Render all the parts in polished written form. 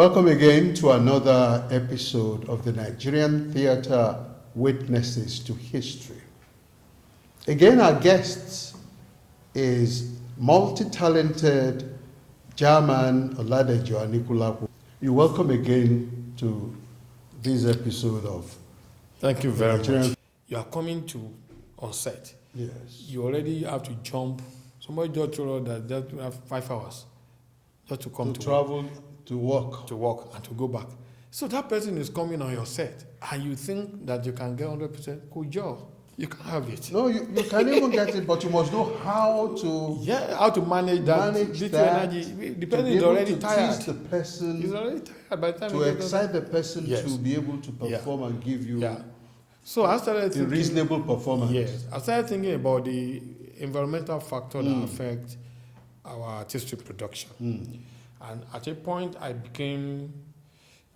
Welcome again to another episode of the Nigerian Theatre Witnesses to History. Again, our guest is multi-talented JAHMAN OLADEJO Anikulapo. You're welcome again to this episode of Thank you very much. You are coming on set. Yes. You already have to jump. Somebody just told us that you have 5 hours just to come to travel to work. To work and to go back. So that person is coming on your set and you think that you can get 100% good job. You can have it. No, you can even get it, but you must know how to how to manage that. Energy. The person is already tired. Teach the person. He's already tired by the time to excite the person to be able to perform and give you so I started a reasonable performance. Yes. I started thinking about the environmental factor that affect our artistic production. And at a point I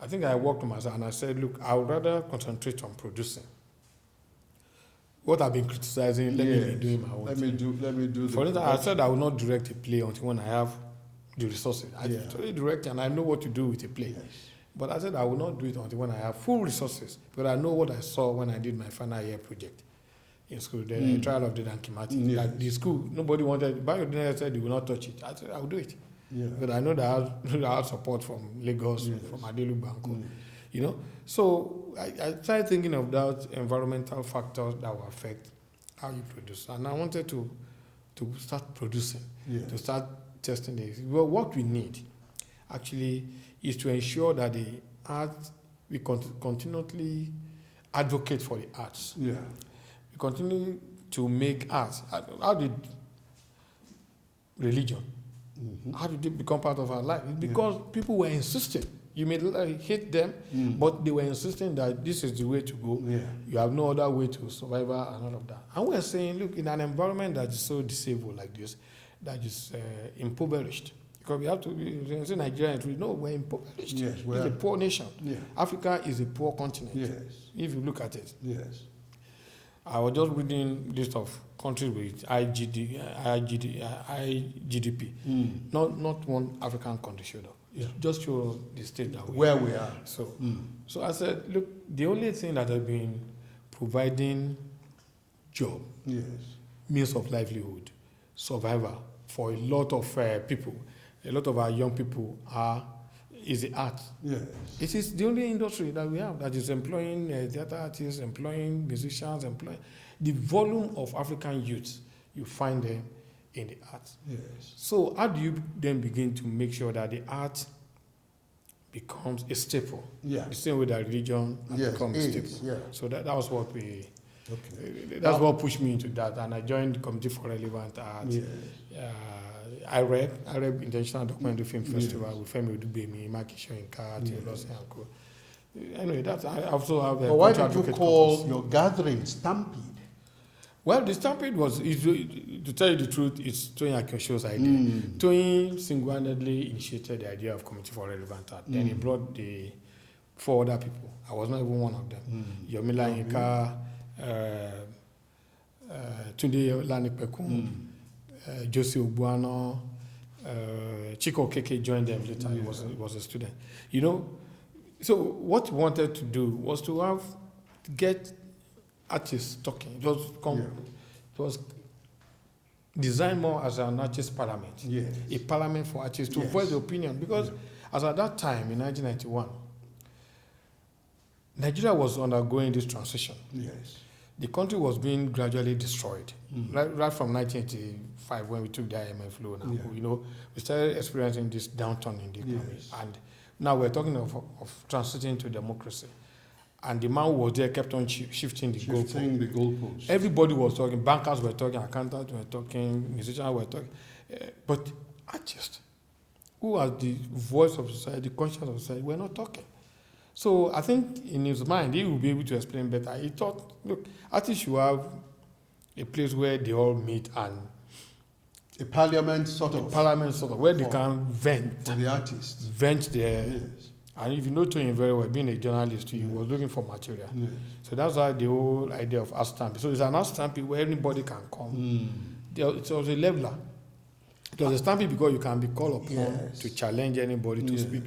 think I worked on myself and I said, look, I would rather concentrate on producing. What I've been criticizing, let me be doing my own thing. Let me do. For instance, I said I will not direct a play until when I have the resources. I totally direct and I know what to do with a play. Yes. But I said I will not do it until when I have full resources. Because I know what I saw when I did my final year project in school, the trial of the Dankimati. Yes. Like the school, nobody wanted. Bayo said they will not touch it. I said I will do it. Yeah. Because I know that I have support from Lagos, from Adelu Banco. You know, so I started thinking of that environmental factors that will affect how you produce, and I wanted to start producing, to start testing this. Well, what we need actually is to ensure that the arts, we continually advocate for the arts. Yeah, we continue to make arts. How did religion? How did it become part of our life? It's because people were insisting. You may hate them, but they were insisting that this is the way to go. Yeah. You have no other way to survive and all of that. And we're saying, look, in an environment that is so disabled like this, that is impoverished, because we have to be, in Nigeria, we know we're impoverished. Yes, it's a poor nation. Yeah. Africa is a poor continent. Yes. If you look at it. Yes. I was just reading list of countries with IGDP. Not one African country showed up. It just shows the state that where we are. So I said, look, the only thing that has been providing job, means of livelihood, survival for a lot of people, a lot of our young people is the art. Yes. It is the only industry that we have that is employing theater artists, employing musicians, employing the volume of African youth. You find them in the arts. Yes. So how do you then begin to make sure that the art becomes a staple? Yeah. The same way that religion has become a staple. Yeah. So that was what we. Okay. That's what pushed me into that, and I joined the Committee for Relevant Art. Yes. Arab International Documentary Film Festival with Femi Odubemi, Maki Shoyinka, Theodosi and Co. Anyway, that's I also have. But why did you call your gathering Stampede? Well, the Stampede was, to tell you the truth, it's Toyin Akinsho's idea. Toyin single-handedly initiated the idea of Committee for Relevant Art. Then he brought the 4 other people. I was not even one of them. Yomila Yinka, Tunde Lanipekun, Josie Obuano, Chiko Keke joined them later. He was a student. You know, so what we wanted to do was to get artists talking. It was designed more as an artist parliament. Yes. A parliament for artists to voice their opinion. Because as at that time, in 1991, Nigeria was undergoing this transition. Yes. The country was being gradually destroyed. Right from 1985, when we took the IMF loan, you know, we started experiencing this downturn in the economy. And now we're talking of transiting to democracy. And the man who was there kept on shifting the goalposts. Everybody was talking. Bankers were talking. Accountants were talking. Musicians were talking. But artists, who are the voice of society, the conscience of society, were not talking. So I think in his mind, he will be able to explain better. He thought, look, artists should have a place where they all meet and a parliament sort of where they can vent. For the artists. Vent their... Yes. And if you know Tony very well, being a journalist, he was looking for material. Yes. So that's why the whole idea of art stamping. So it's an art stamping where anybody can come. It was a leveler. It was a stamping because you can be called upon to challenge anybody to speak.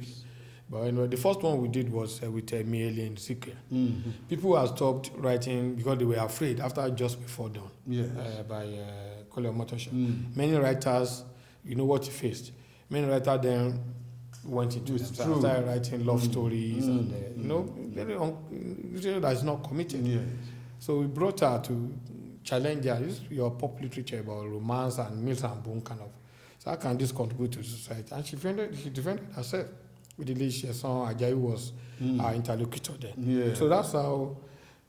But anyway, the first one we did was with Miele and Sikya. Mm-hmm. People have stopped writing because they were afraid after Just Before Dawn by Kole Omotosho. Many writers, you know what he faced. Many writers then went into it. Started writing love stories and, that is not committed. Yes. So we brought her to challenge her. This is your pop literature about romance and Mills and Boone kind of. So how can this contribute to society? And she defended herself with the late son Ajayi was our interlocutor then. Yeah. So that's how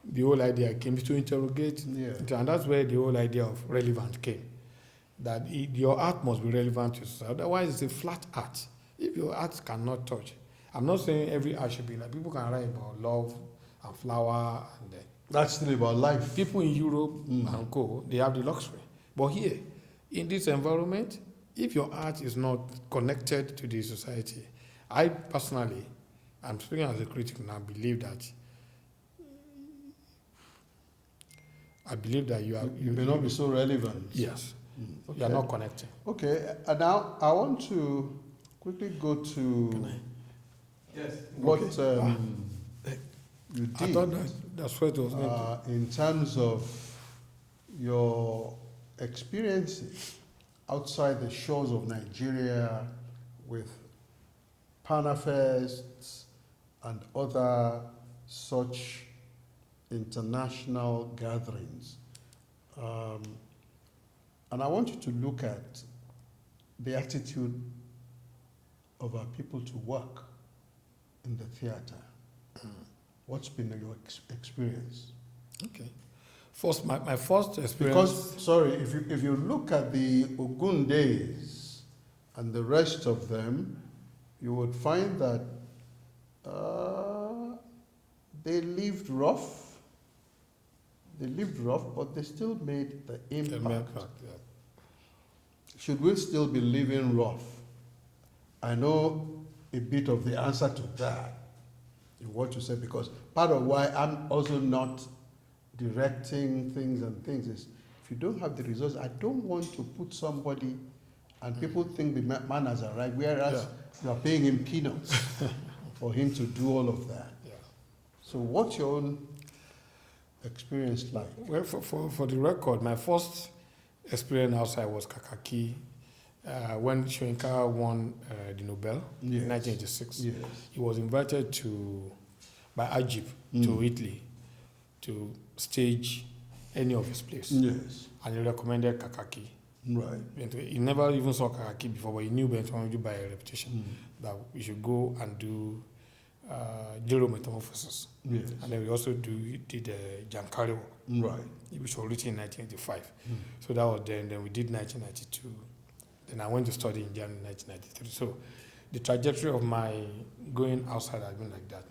the whole idea came to interrogate. Yeah. And that's where the whole idea of relevance came. That your art must be relevant to society. Otherwise, it's a flat art. If your art cannot touch, I'm not saying every art should be like people can write about love and flower and that's still about life. People in Europe and co, they have the luxury. But here, in this environment, if your art is not connected to the society, I personally, I'm speaking as a critic now, believe that you may not be so relevant. Yes. Okay. You are not connected. Okay, and now I want to quickly go to what you did. I thought that's what it was in terms of your experiences outside the shores of Nigeria with Panafests and other such international gatherings. And I want you to look at the attitude of our people to work in the theater. What's been your experience? Okay. First, my first experience. Because, sorry, if you look at the Ogun days and the rest of them, you would find that they lived rough. They lived rough, but they still made the impact. Should we still be living rough? I know a bit of the answer to that in what you said, because part of why I'm also not directing things is if you don't have the resources, I don't want to put somebody and people think the man has arrived, whereas you are paying him peanuts for him to do all of that. Yeah. So what's your own experience like? Well, for the record, my first experience outside was Kakaki when Shoyinka won the Nobel in 1986. Yes. He was invited by Ajib to Italy to stage any of his plays. Yes. And he recommended Kakaki. Right. He never even saw Kakaki before, but he knew Bentonju by reputation that we should go and do Jero Metamorphosis. Yes. And then we also did Jankari, Right. which was written in 1985. So that was then we did 1992. Then I went to study in January 1993. So the trajectory of my going outside has been like that.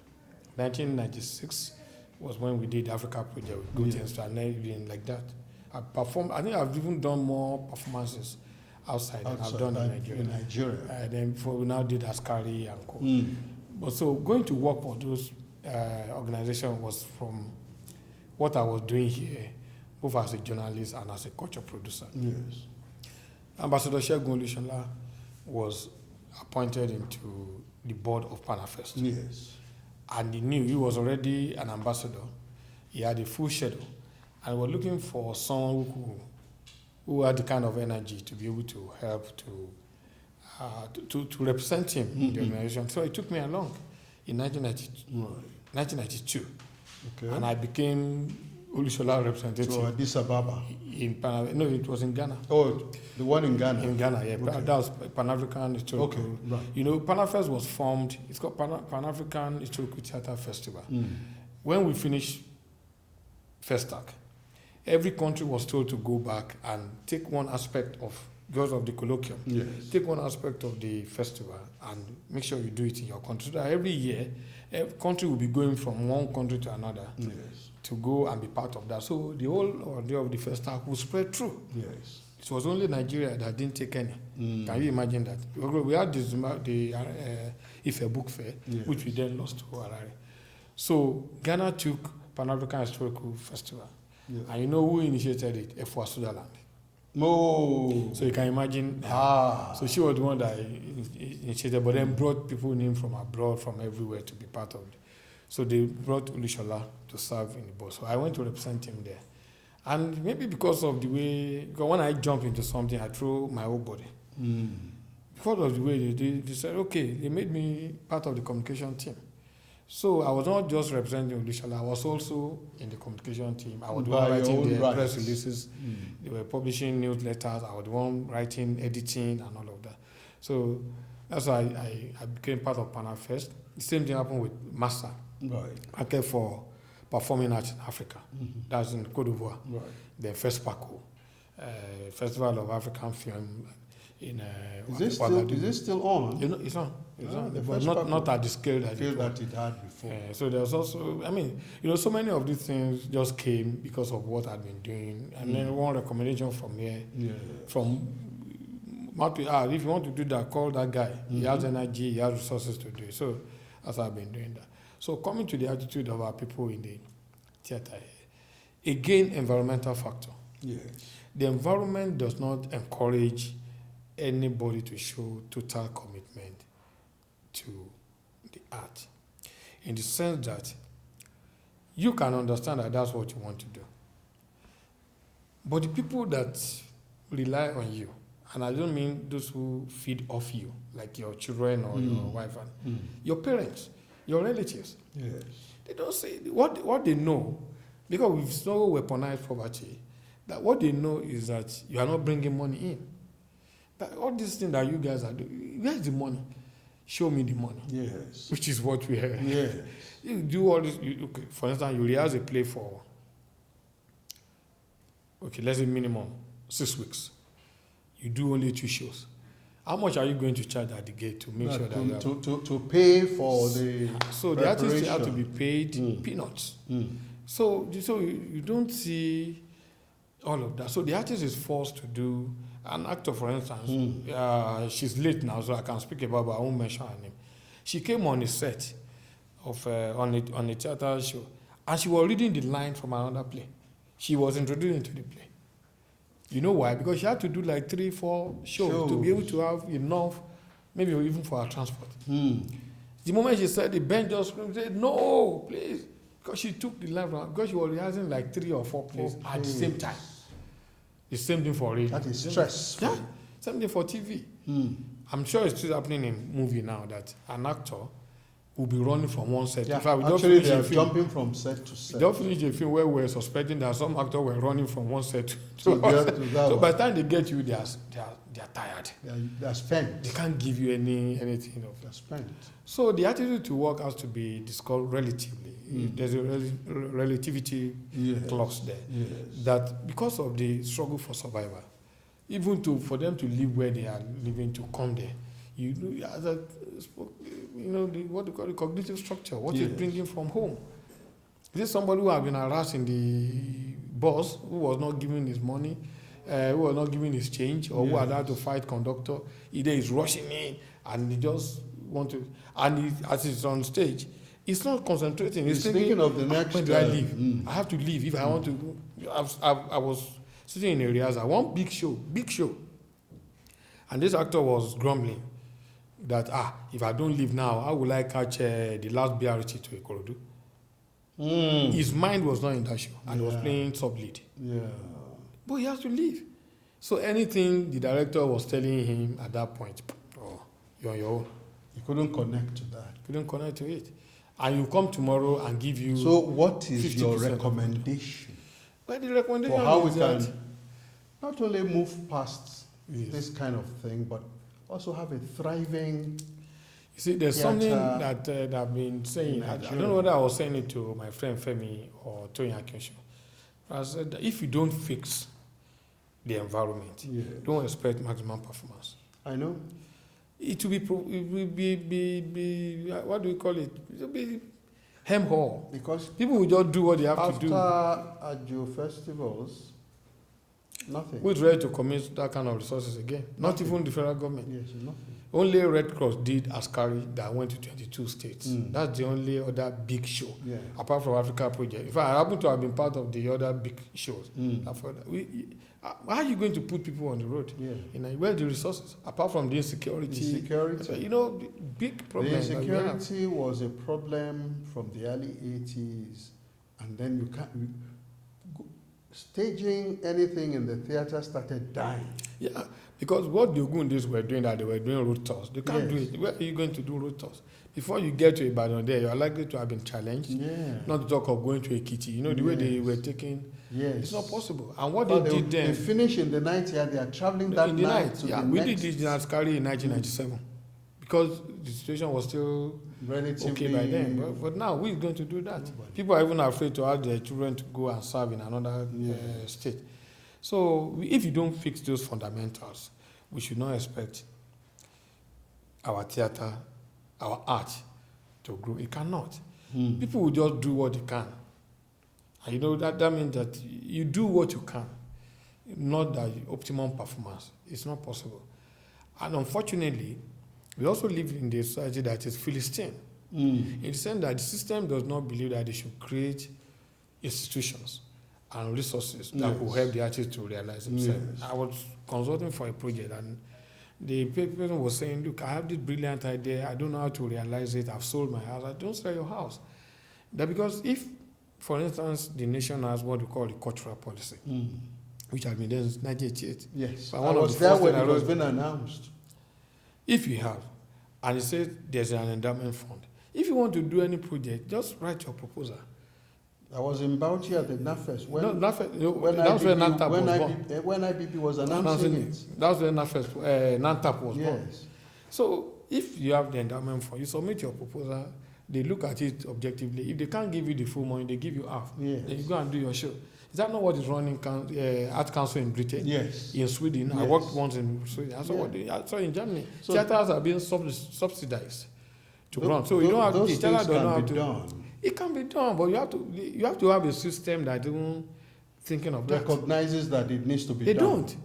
1996 was when we did Africa Project with Gotians, and then been like that. I performed. I think I've even done more performances outside than I've done in Nigeria. Then before we now did Askari and Co. But so going to work for those organizations was from what I was doing here, both as a journalist and as a culture producer. Yes. Ambassador Segun Olushola was appointed into the board of Panafest. Yes. And he was already an ambassador. He had a full schedule. And we were looking for someone who had the kind of energy to be able to help to represent him in the organization. So he took me along in 1992. Okay. And I became Olushola representative. So Addis Ababa? No, it was in Ghana. Oh, the one in Ghana? In Ghana, yeah. Okay. That was Pan-African Historical. Okay, right. You know, Panafest was formed, it's called Pan-African Historical Theatre Festival. When we finished Festac, every country was told to go back and take one aspect of, because of the colloquium, take one aspect of the festival and make sure you do it in your country. So that every year, every country will be going from one country to another to go and be part of that. So the whole idea of the Festac will spread through. Yes. It was only Nigeria that didn't take any. Can you imagine that? We had the Ife Book Fair, which we then lost to Harare. So Ghana took Pan-African Historical Festival. And you know who initiated it? Efwa Sutherland. Oh. So you can imagine. So she was the one that initiated, but then brought people in from abroad, from everywhere to be part of it. So they brought Olushola to serve in the board. So I went to represent him there. And maybe because of the way, because when I jump into something, I throw my whole body. Because of the way they said, okay, they made me part of the communication team. So I was not just representing Olushola, I was also in the communication team. I was the one writing the press releases, they were publishing newsletters, I was the one writing, editing, and all of that. So that's why I became part of Pana First. The same thing happened with Master. Right. I came for performing arts in Africa. That's in Cote d'Ivoire. Right. The first PACO, Festival of African Film in is it still on? You know, it's on. It's on. But But not at the scale that it had before. so there's also, I mean, you know, so many of these things just came because of what I'd been doing. And then one recommendation from here, from if you want to do that, call that guy. He has energy, he has resources to do it. So that's how I've been doing that. So coming to the attitude of our people in the theater, again, environmental factor. Yes. The environment does not encourage anybody to show total commitment to the art, in the sense that you can understand that that's what you want to do. But the people that rely on you, and I don't mean those who feed off you, like your children or your wife, and your parents, your relatives, yes, they don't say what they know, because we've so weaponized poverty, that what they know is that you are not bringing money in. That all these things that you guys are doing, where's the money? Show me the money. Yes. Which is what we have. Yes. You do all this. Okay, for instance, you rehearse a play for, okay, let's say minimum 6 weeks. You do only 2 shows. How much are you going to charge at the gate to make sure that you have... to pay for the So the artists have to be paid peanuts. So you don't see all of that. So the artist is forced to do. An actor, for instance, she's late now, so I can speak about her, but I won't mention her name. She came on a set of on a theater show, and she was reading the line from another play. She was introduced into the play. You know why? Because she had to do like 3-4 shows to be able to have enough, maybe even for her transport. The moment she said, the bench just screamed, said, "No, please," because she took the line from, because she was rehearsing like 3 or 4 plays at the same time. The same thing for radio. That is stressful. Yeah, same thing for TV. I'm sure it's still happening in movie now that an actor will be running from one set. Yeah, in fact, actually they are jumping from set to set. We just finished a film where we were suspecting that some actors were running from one set to another set. So by the time they get you, they are tired. They are spent. They can't give you anything of. They are spent. So the attitude to work has to be discussed relatively. There's a relativity clause there. Yes. That because of the struggle for survival, even for them to live where they are living, to come there, what they call the cognitive structure, what is bringing from home. Is this somebody who has been harassed in the boss, who was not giving his money, who was not giving his change, or who had to fight conductor? Either he's rushing in and he just want to, and as he's on stage, he's not concentrating. He's thinking of the next. When do I leave? I have to leave if I want to. I was sitting in a rehearsal, one big show, and this actor was grumbling that if I don't leave now, how will I catch the last BRT to Ikorodu? His mind was not in that show, and he was playing sub-lead. Yeah, but he has to leave. So anything the director was telling him at that point, you're on your own. You couldn't connect to that. Couldn't connect to it. And you come tomorrow and give you. So what is your recommendation? Well, the recommendation for how we can not only move past this kind of thing, but also have a thriving. You see, there's something that I've been saying. I don't know whether I was saying it to my friend Femi or Tony Akinsho. I said that if you don't fix the environment, don't expect maximum performance. I know. It will be what do we call it? It will be hem-haw. Because people will just do what they have to do. After Ajo festivals, Nothing. Who's ready to commit that kind of resources again? Not Nothing. even the federal government. Yes, nothing. Only Red Cross did Askari that went to 22 states. Mm. That's the only other big show, Yeah. apart from Africa Project. In fact, I happen to have been part of the other big shows. Mm. How are you going to put people on the road? Yeah. Where are the resources? Apart from the insecurity. Insecurity. Big problem. The insecurity was a problem from the early 80s, and then you can't. Staging anything in the theater started dying. Yeah, because what the Ogundis were doing, that they were doing road tours. They can't do it. Where are you going to do road tours? Before you get to Ibadan there, you are likely to have been challenged. Yeah. Not to talk of going to Ekiti. The way they were taking. Yes. It's not possible. And what they did then. They finished in the night here. They are traveling that night. We did this in Askari in 1997 because the situation was still relatively okay by then. But now, who is going to do that? Nobody. People are even afraid to ask their children to go and serve in another state. So if you don't fix those fundamentals, we should not expect our theater, our art to grow. It cannot. People will just do what they can. And that means that you do what you can, not the optimum performance. It's not possible. And unfortunately, we also live in a society that is Philistine. In the sense that the system does not believe that they should create institutions and resources that will help the artists to realize themselves. I was consulting for a project, and the person was saying, look, I have this brilliant idea. I don't know how to realize it. I've sold my house. I don't sell your house. That because if, for instance, the nation has what we call the cultural policy, which has been there since 1988. Yes. I was there when it was been announced. If you have, and it says there's an endowment fund, if you want to do any project, just write your proposal. I was in Bauchi at the NAFES when IBP was announcing it. That's when NANTAP was born. So if you have the endowment fund, you submit your proposal, they look at it objectively. If they can't give you the full money, they give you half. Then you go and do your show. Is that not what is running Art Council in Britain? Yes. In Sweden. I worked once in Sweden. I saw in Germany. So theaters are being subsidized to run. So you don't have those things can be done. It can be done, but you have to have a system that isn't thinking of that. Recognizes that it needs to be done. They don't.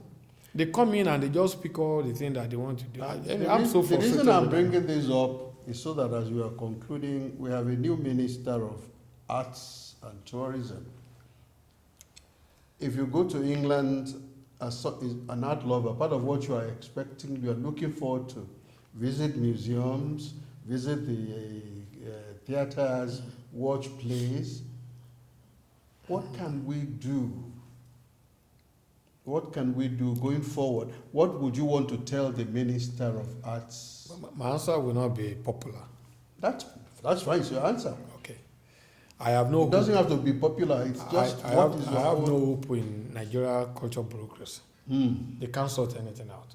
They come in and they just pick all the things that they want to do. The reason I'm bringing this up is so that as we are concluding, we have a new Minister of Arts and Tourism. If you go to England as an art lover, part of what you are expecting, you are looking forward to, visit museums, visit the theaters, watch plays. What can we do? What can we do going forward? What would you want to tell the Minister of Arts? My answer will not be popular. That's fine, it's your answer. Okay. I have no. It doesn't have to be popular. It's just I have no hope in Nigeria cultural bureaucracy. They can't sort anything out.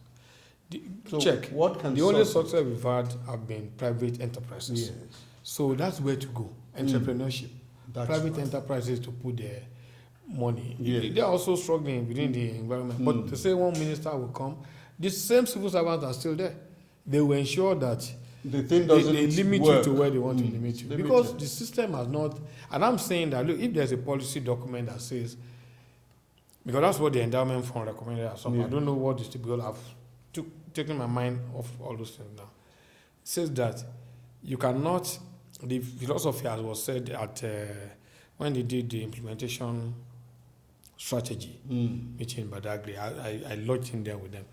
Check. What can the only success we've had have been private enterprises. Yes. So that's where to go. Entrepreneurship. Private enterprises to put their money. Yes. They are also struggling within the environment. But to say one minister will come, the same civil servants are still there. They will ensure that the thing doesn't they limit work. you to where they want to limit you. Because the system has not, and I'm saying that, look, if there's a policy document that says, because that's what the endowment fund recommended as well. I don't know what this people have taken my mind off all those things now. It says that you cannot, the philosophy as was said at when they did the implementation strategy meeting in Badagry, I lodged in there with them,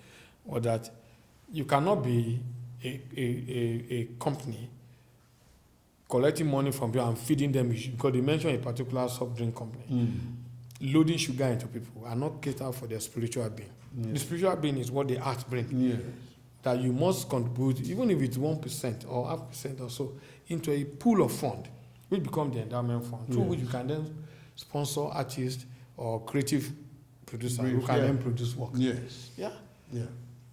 or that you cannot be a company collecting money from people and feeding them, because they mentioned a particular soft drink company, loading sugar into people and not cater for their spiritual being. The spiritual being is what the arts bring. That you must contribute, even if it's 1% or 0.5% or so, into a pool of fund, which becomes the endowment fund, through which you can then sponsor artists or creative producers who can then produce work.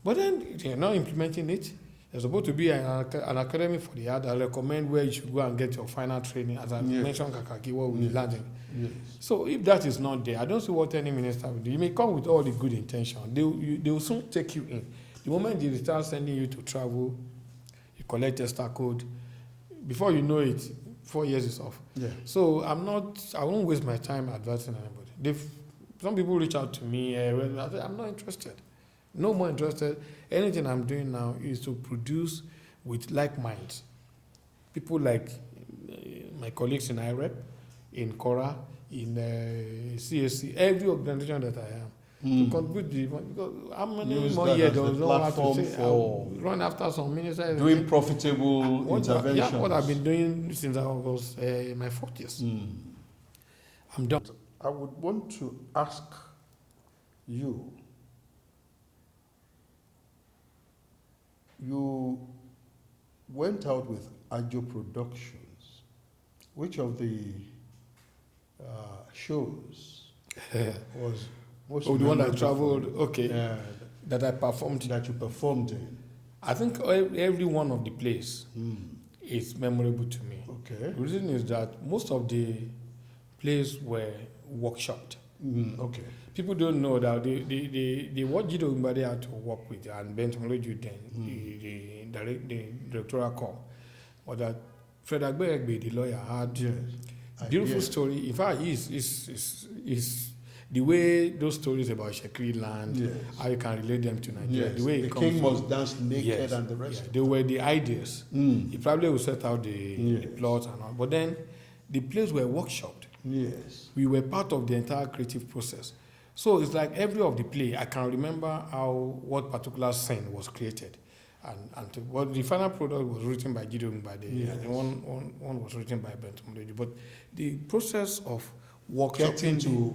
But then they're not implementing it. There's supposed to be an academy for the art that recommend where you should go and get your final training, as I mentioned, Kakaki, what we're learning. So if that is not there, I don't see what any minister will do. You may come with all the good intention. They will soon take you in. The moment they start sending you to travel, you collect a star code. Before you know it, 4 years is off. So I won't waste my time advising anybody. They've some people reach out to me. I say, I'm not interested. No more interested. Anything I'm doing now is to produce with like minds. People like my colleagues in IREP, in Cora, in CSC, every organization that I am. To contribute because how many more years does no one to say for run after some ministers doing profitable interventions? Yeah, what I've been doing since I was in my 40s. I'm done. I would want to ask you. You went out with Ajo Productions. Which of the shows was most the one that traveled? Okay, that I performed. That you performed in. I think every one of the plays is memorable to me. Okay. The reason is that most of the plays were workshopped. Okay. People don't know that the what Jido Mbade had to work with and Ben Tomoloju then the directorial call, or that Fred Agbeegbe, the lawyer, had beautiful story. In fact, is the way those stories about Shekri land, how you can relate them to Nigeria. The way the king must dance naked and the rest. They were the ideas. He probably would set out the plot and all. But then the plays were workshopped. Yes. We were part of the entire creative process. So it's like every of the play, I can remember what particular scene was created. And the final product was written by Jido Mbade, and one was written by Ben Tomoloju. But the process of workshopping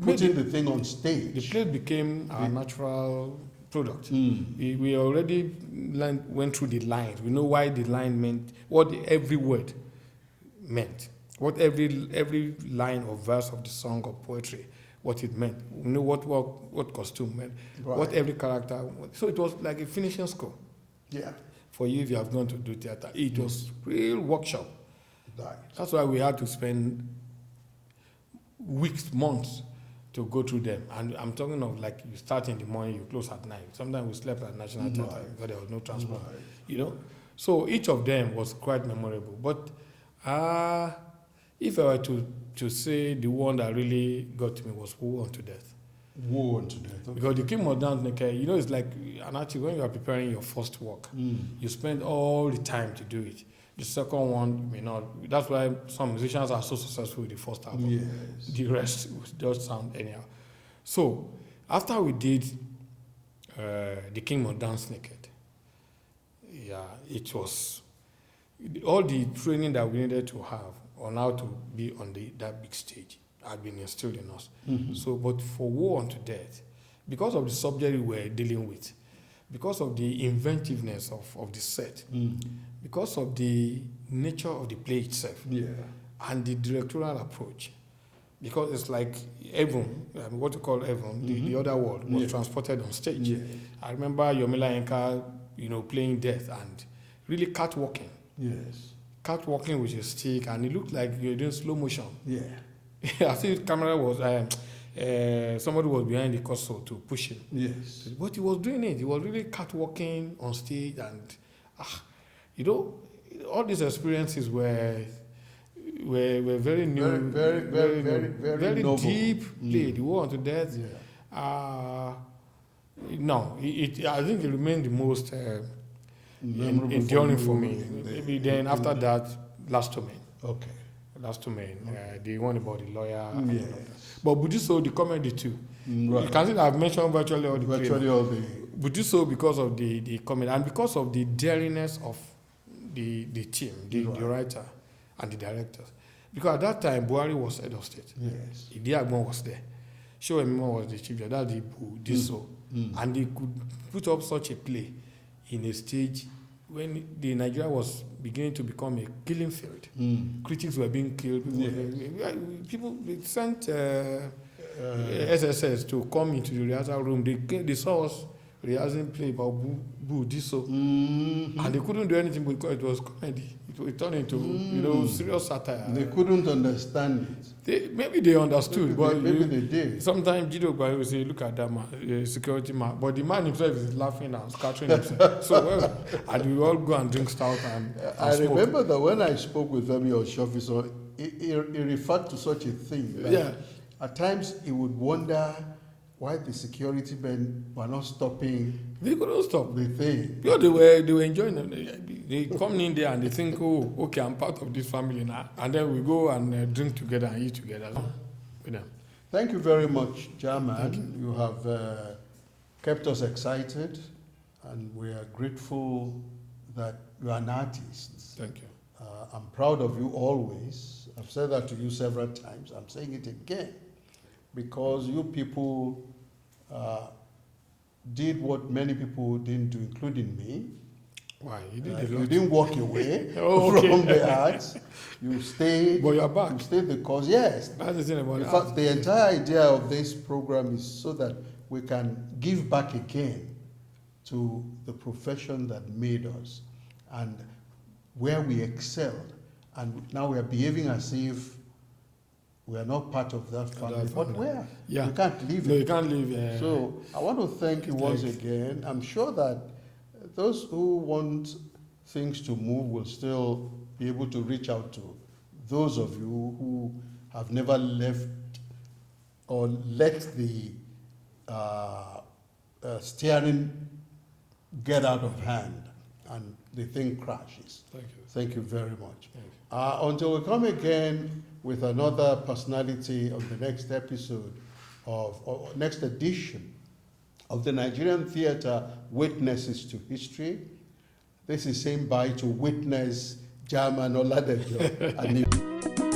putting the thing on stage. The play became our natural product. We already went through the lines. We know why the line meant, what every word meant, what every line or verse of the song or poetry, what it meant. We know what costume meant, what every character. So it was like a finishing school. Yeah. For you, if you have gone to do theater, it was real workshop. Right. That's why we had to spend weeks, months to go through them. And I'm talking of like you start in the morning, you close at night. Sometimes we slept at National Theatre because there was no transport. You know? So each of them was quite memorable. But if I were to say the one that really got to me was Woe Unto Death. Woe Unto Death. Okay. Because the King Modern, you know, it's like, and actually when you are preparing your first work, you spend all the time to do it. The second one may not. That's why some musicians are so successful with the first album. Yes. The rest just sound anyhow. So after we did the King Must Dance Naked, it was all the training that we needed to have on how to be on that big stage had been instilled in us. So, but for Woe Unto Death, because of the subject we were dealing with, because of the inventiveness of the set, because of the nature of the play itself, and the directorial approach, because it's like Evon, what you call Evon, the other world, was transported on stage. I remember Yomila Enka, playing Death and really catwalking. Yes. Catwalking with a stick, and it looked like you're doing slow motion. Yeah. I think the camera was, somebody was behind the console to push him. Yes. But he was doing it. He was really catwalking on stage, and all these experiences were very new, very noble. deep play. The Woe Unto Death. Yeah. No, I think it remained the most enduring for me. Maybe then after that, Last Domain. Okay. Last Domain, the one about the lawyer. But Budiso, the comedy too. You can see that I've mentioned virtually all the Budiso because of the comedy and because of the daringness of the team, the writer and the directors. Because at that time, Buhari was head of state. Yes. Idiagbon was there. Showemimo was the chief judge. That's the Budiso. And they could put up such a play in a stage when the Nigeria was beginning to become a killing field. Critics were being killed. People sent SSS to come into the rehearsal room. They saw us rehearsing play about Diso, and they couldn't do anything because it was comedy. It turned into serious satire. They couldn't understand it. Maybe they understood, but maybe they did. Sometimes Jido Gbayo will say, "Look at that man, security man," but the man himself is laughing and scattering himself. So and we all go and drink stout and I smoke. remember that when I spoke with Femi Oshofiso, he referred to such a thing. at times he would wonder why the security men were not stopping They couldn't stop. the thing. Because they were enjoying it. They come in there and they think, oh, okay, I'm part of this family now. And then we go and drink together and eat together with them. Thank you very much, JAHMAN. You have kept us excited, and we are grateful that you are an artist. Thank you. I'm proud of you always. I've said that to you several times. I'm saying it again, because you people did what many people didn't do, including me. Why? You did a lot. You didn't walk away Oh, okay. from the arts. You stayed. But you're back. You stayed the cause. Yes. That's the thing about In it. fact, the entire idea of this program is so that we can give back again to the profession that made us and where we excelled. And now we are behaving as if we are not part of that family. But where? Yeah. You can't leave No, it. you can't leave. So I want to thank you once again. I'm sure that those who want things to move will still be able to reach out to those of you who have never left or let the steering get out of hand and the thing crashes. Thank you. Thank you very much. Thank you. Until we come again with another personality on the next episode or next edition of the Nigerian Theatre Witnesses to History, this is saying bye to witness JAHMAN OLADEJO.